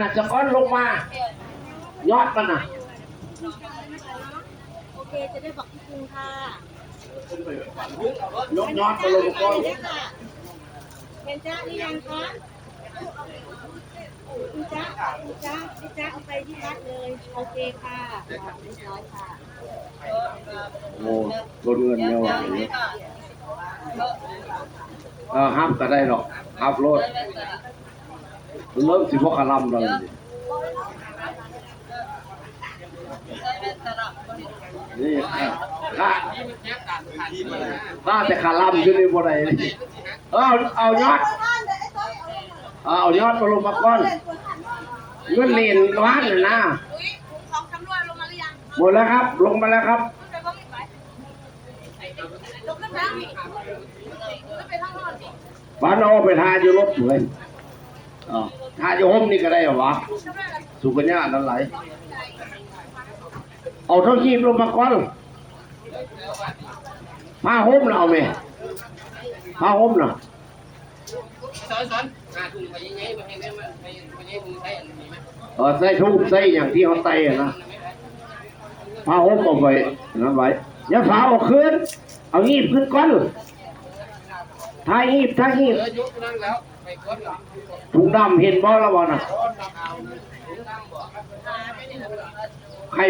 น่ะจะก้อนลงมายอดมันน่ะโอเคจะได้บอกพี่คุณค่ะยกยอดมาลงก้อนเห็นจ้านี่ยังคะคุณจ้าคุณจ้าพี่จ้าเอาไปที่วัดเลยโอเคค่ะเรียบร้อยค่ะโอ้ลดเงินเยอะห้ามก็ได้หรอกห้ามลดเริ่มสิบกลำเลยนี่ข้าแต่ขาลำอยู่ในบ่ได้เอายอดเอายอดมาลงมาก้อนเงินเหรียญล้านเลยนะหมดแล้วครับลงมาแล้วครับบ้านเอาไปทาอยู่รถเลยทาอยู่ห้องนี่ก็ได้เหรอวะสุกัญญานั่นไหลเอาเท่าขีบลงมาก่อนผ้าห่มเราไหมผ้าห่มน่ะใส่ทุ่งใส่อย่างที่เขาใส่นะผ้าห่มเอาไปนั่นไว้อย่าฝาเอาขึ้นเอาหีบขึ้นก่อนท้ายหีบถุงดำเห็นบ่แล้วบ่น่ะใคร